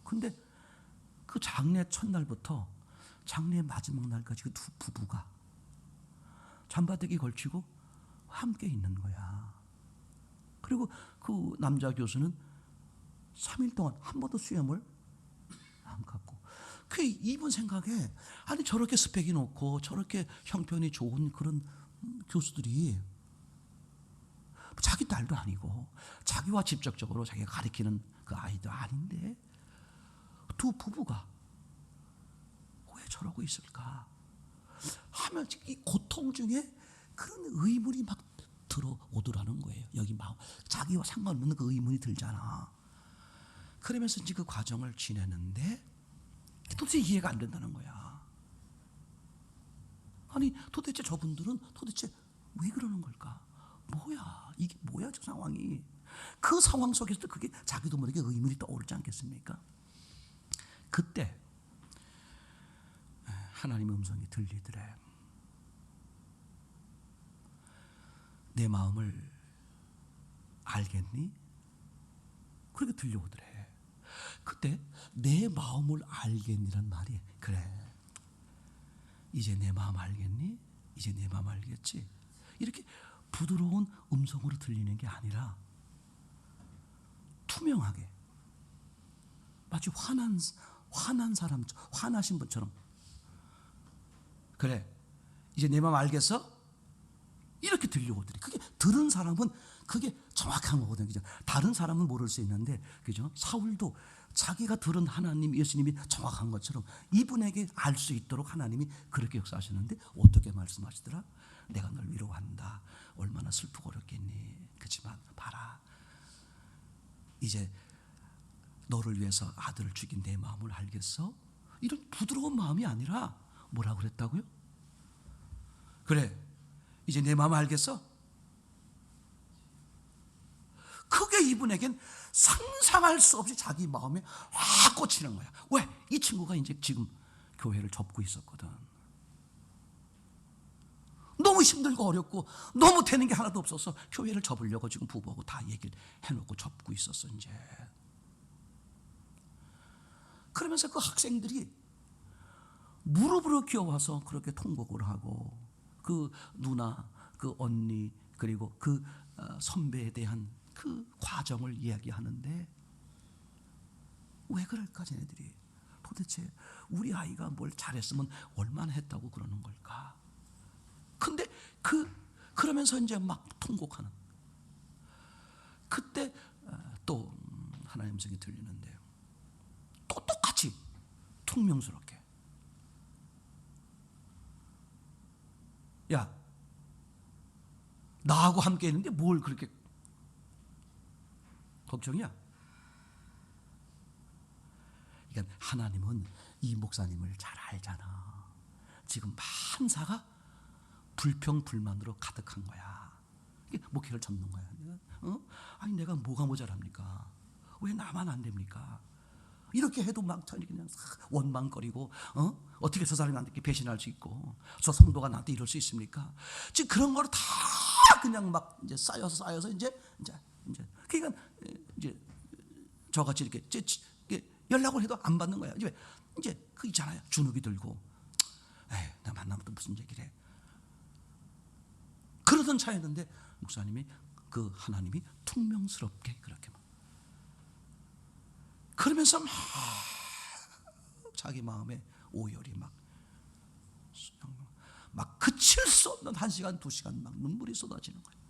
근데 그 장례 첫날부터 장례 마지막 날까지 그 두 부부가 잠바대기 걸치고 함께 있는 거야. 그리고 그 남자 교수는 3일 동안 한 번도 수염을 안 깎고. 그 이분 생각에, 아니 저렇게 스펙이 높고 저렇게 형편이 좋은 그런 교수들이 자기 딸도 아니고 자기와 직접적으로 자기가 가르치는 그 아이도 아닌데 두 부부가 왜 저러고 있을까 하면 이 고통 중에 그런 의문이 막 들어오더라는 거예요. 여기 막 자기와 상관없는 그 의문이 들잖아. 그러면서 이제 그 과정을 지내는데 도대체 이해가 안 된다는 거야. 아니 도대체 저분들은 도대체 왜 그러는 걸까? 뭐야 이게 뭐야 저 상황이. 그 상황 속에서도 그게 자기도 모르게 의문이 떠오르지 않겠습니까? 그때 하나님의 음성이 들리더래. 내 마음을 알겠니? 그렇게 들려오더래. 그때 내 마음을 알겠니란 말이 그래 이제 내 마음 알겠니? 이제 내 마음 알겠지? 이렇게 부드러운 음성으로 들리는 게 아니라 투명하게 마치 화난 사람, 화나신 분처럼 그래 이제 내 마음 알겠어? 이렇게 들려오더니 그게 들은 사람은 그게 정확한 거거든요. 그죠? 다른 사람은 모를 수 있는데 그죠? 사울도 자기가 들은 하나님 예수님이 정확한 것처럼 이분에게 알 수 있도록 하나님이 그렇게 역사하시는데 어떻게 말씀하시더라? 내가 널 위로한다. 얼마나 슬프고 어렵겠니? 그렇지만 봐라. 이제 너를 위해서 아들을 죽인 내 마음을 알겠어? 이런 부드러운 마음이 아니라 뭐라고 그랬다고요? 그래 이제 내 마음 알겠어? 그게 이분에겐 상상할 수 없이 자기 마음에 확 꽂히는 거야. 왜? 이 친구가 이제 지금 교회를 접고 있었거든. 너무 힘들고 어렵고 너무 되는 게 하나도 없어서 교회를 접으려고 지금 부부하고 다 얘기를 해놓고 접고 있었어 이제. 그러면서 그 학생들이 무릎으로 기어와서 그렇게 통곡을 하고 그 누나, 그 언니 그리고 그 선배에 대한 그 과정을 이야기하는데 왜 그럴까 쟤네들이. 도대체 우리 아이가 뭘 잘했으면 얼마나 했다고 그러는 걸까. 근데 그러면서 이제 막 통곡하는 그때 또 하나님의 음성이 들리는데 또 똑같이 퉁명스럽게 야 나하고 함께 했는데 뭘 그렇게 걱정이야? 그러니까 하나님은 이 목사님을 잘 알잖아. 지금 만사가 불평불만으로 가득한 거야. 목회를 접는 거야. 아니 내가 뭐가 모자랍니까? 왜 나만 안 됩니까? 이렇게 해도 막 그냥 원망거리고 어떻게 저 사람이 나한테 배신할 수 있고 저 성도가 나한테 이럴 수 있습니까? 지금 그런 거를 다 그냥 막 이제 쌓여서 이제 그러니까 이제 저같이 이렇게 연락을 해도 안 받는 거야. 이제 그 있잖아요. 주눅이 들고 에이 나 만나면 또 무슨 얘기를 해. 그러던 차였는데 목사님이 그 하나님이 퉁명스럽게 그렇게 막 그러면서 막 자기 마음에 오열이 막 그칠 수 없는 1시간 2시간 막 눈물이 쏟아지는 거예요.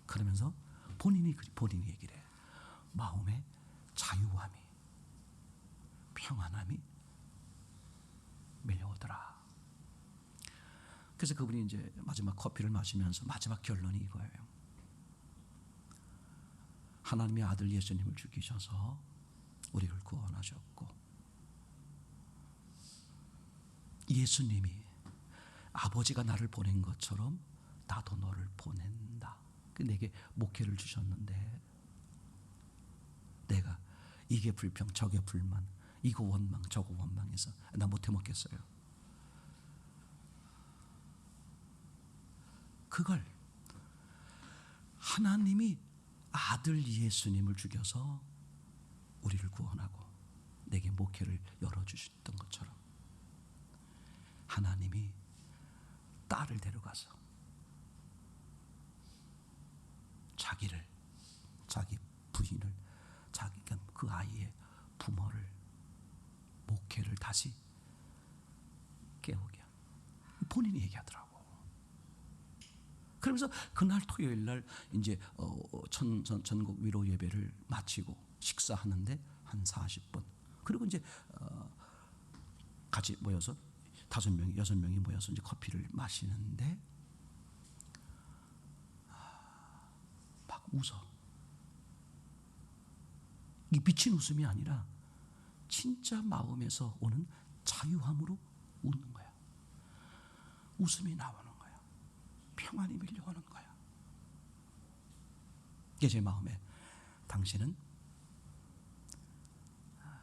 그러면서 본인이 얘기를 해. 마음의 자유함이 평안함이 밀려오더라. 그래서 그분이 이제 마지막 커피를 마시면서 마지막 결론이 이거예요. 하나님의 아들 예수님을 죽이셔서 우리를 구원하셨고 예수님이 아버지가 나를 보낸 것처럼 나도 너를 보낸다. 내게 목회를 주셨는데 내가 이게 불평 저게 불만 이거 원망 저거 원망해서 나 못해 먹겠어요. 그걸 하나님이 아들 예수님을 죽여서 우리를 구원하고 내게 목회를 열어주셨던 것처럼 하나님이 딸을 데려가서 자기 부인을 그 아이의 부모를 목회를 다시 깨우게 본인이 얘기하더라고. 그러면서 그날 토요일 날 이제 전국 위로 예배를 마치고 식사하는데 한 40분. 그리고 이제 같이 모여서 5명이 6명이 모여서 이제 커피를 마시는데 막 웃어. 이 미친 웃음이 아니라 진짜 마음에서 오는 자유함으로 웃는 거야. 웃음이 나오는 거야. 평안이 밀려오는 거야. 이게 제 마음에 당신은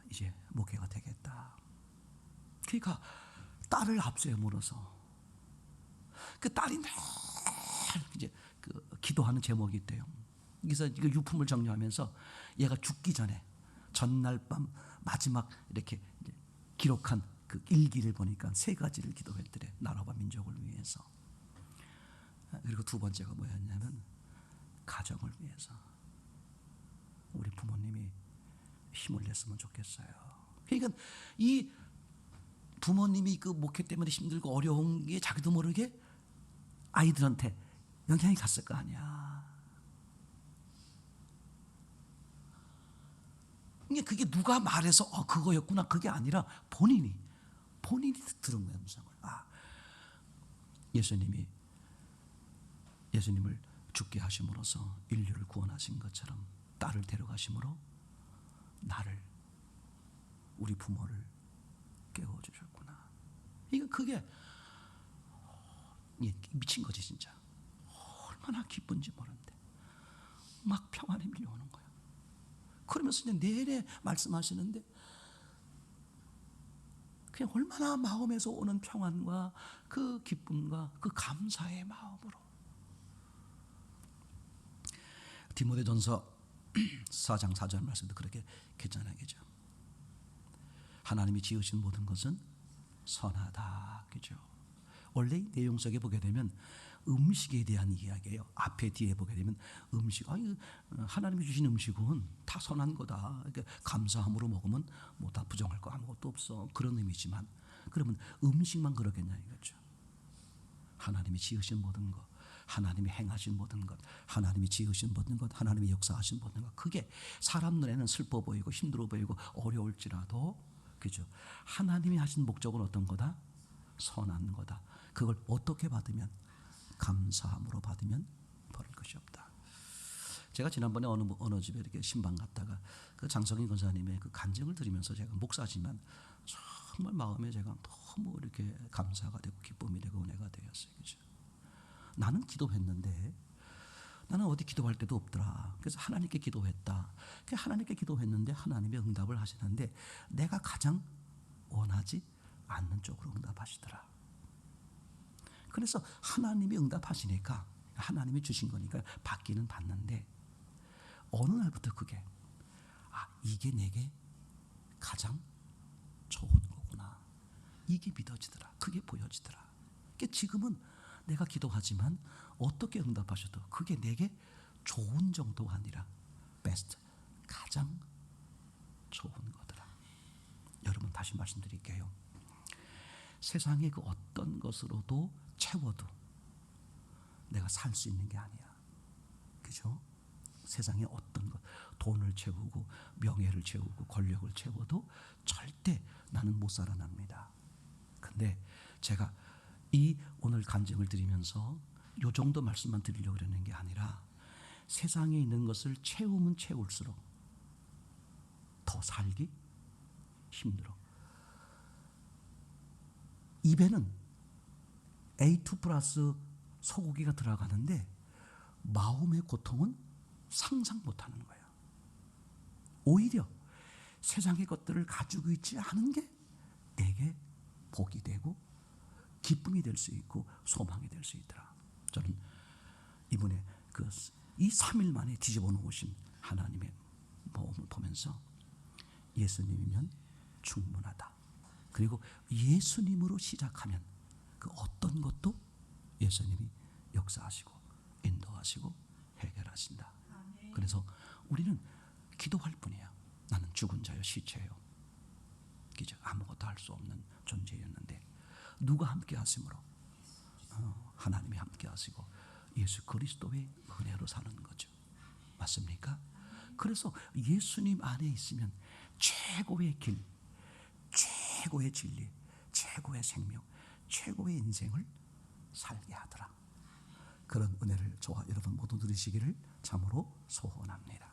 이제 목회가 되겠다. 그러니까 딸을 앞세워 물어서 그 딸이 늘 이제 그 기도하는 제목이 있대요. 그래서 이거 유품을 정리하면서 얘가 죽기 전에 전날 밤 마지막 이렇게 기록한 그 일기를 보니까 3가지를 기도했더래. 나라와 민족을 위해서. 그리고 2번째가 뭐였냐면 가정을 위해서. 우리 부모님이 힘을 냈으면 좋겠어요. 그러니까 이 부모님이 그 목회 때문에 힘들고 어려운 게 자기도 모르게 아이들한테 영향이 갔을 거 아니야. 그게 누가 말해서 그거였구나 그게 아니라 본인이 들은 거야. 음성을. 예수님을 죽게 하심으로써 인류를 구원하신 것처럼 딸을 데려가심으로 나를, 우리 부모를 깨워주셨구나. 그게 미친 거지 진짜. 얼마나 기쁜지 모르는데 막 평안이 밀려오는 거야. 그러면서 이제 내내 말씀하시는데 그냥 얼마나 마음에서 오는 평안과 그 기쁨과 그 감사의 마음으로. 디모데전서 4장 4절 말씀도 그렇게 괜찮아요. 그죠? 하나님이 지으신 모든 것은 선하다. 그죠? 원래 이 내용 속에 보게 되면 음식에 대한 이야기예요. 앞에 뒤에 보게 되면 음식, 하나님이 주신 음식은 다 선한 거다. 그러니까 감사함으로 먹으면 뭐 다 부정할 거 아무것도 없어. 그런 의미지만 그러면 음식만 그러겠냐 이거죠. 하나님이 지으신 모든 것, 하나님이 행하신 모든 것, 하나님이 지으신 모든 것, 하나님이 역사하신 모든 것, 그게 사람 눈에는 슬퍼 보이고 힘들어 보이고 어려울지라도, 그죠? 하나님이 하신 목적은 어떤 거다? 선한 거다. 그걸 어떻게 받으면? 감사함으로 받으면 버릴 것이 없다. 제가 지난번에 어느 집에 이렇게 신방 갔다가 그 장성인 권사님의 그 간증을 들으면서 제가 목사지만 정말 마음에 제가 너무 이렇게 감사가 되고 기쁨이 되고 은혜가 되었어요. 그죠? 나는 기도했는데 나는 어디 기도할 데도 없더라. 그래서 하나님께 기도했다. 하나님께 기도했는데 하나님이 응답을 하시는데 내가 가장 원하지 않는 쪽으로 응답하시더라. 그래서 하나님이 응답하시니까 하나님이 주신 거니까 받기는 받는데 어느 날부터 그게 이게 내게 가장 좋은 거구나. 이게 믿어지더라. 그게 보여지더라. 그러니까 지금은 내가 기도하지만 어떻게 응답하셔도 그게 내게 좋은 정도가 아니라 베스트, 가장 좋은 거더라. 여러분 다시 말씀드릴게요. 세상의 그 어떤 것으로도 채워도 내가 살 수 있는 게 아니야. 그죠? 세상의 어떤 것, 돈을 채우고 명예를 채우고 권력을 채워도 절대 나는 못 살아납니다. 근데 제가 이 오늘 간증을 드리면서 요 정도 말씀만 드리려고 그러는 게 아니라 세상에 있는 것을 채우면 채울수록 더 살기 힘들어. 입에는 A2 플러스 소고기가 들어가는데 마음의 고통은 상상 못하는 거예요. 오히려 세상의 것들을 가지고 있지 않은 게 내게 복이 되고 기쁨이 될 수 있고 소망이 될 수 있더라. 저는 이분의 이 3일 만에 뒤집어 놓으신 하나님의 모험을 보면서 예수님이면 충분하다. 그리고 예수님으로 시작하면 그 어떤 것도 예수님이 역사하시고 인도하시고 해결하신다. 그래서 우리는 기도할 뿐이야. 나는 죽은 자여 시체요. 그죠? 아무것도 할 수 없는 존재였는데 누가 함께 하심으로 하나님이 함께 하시고 예수 그리스도의 은혜로 사는 거죠. 맞습니까? 그래서 예수님 안에 있으면 최고의 길, 최고의 진리, 최고의 생명, 최고의 인생을 살게 하더라. 그런 은혜를 저와 여러분 모두 누리시기를 참으로 소원합니다.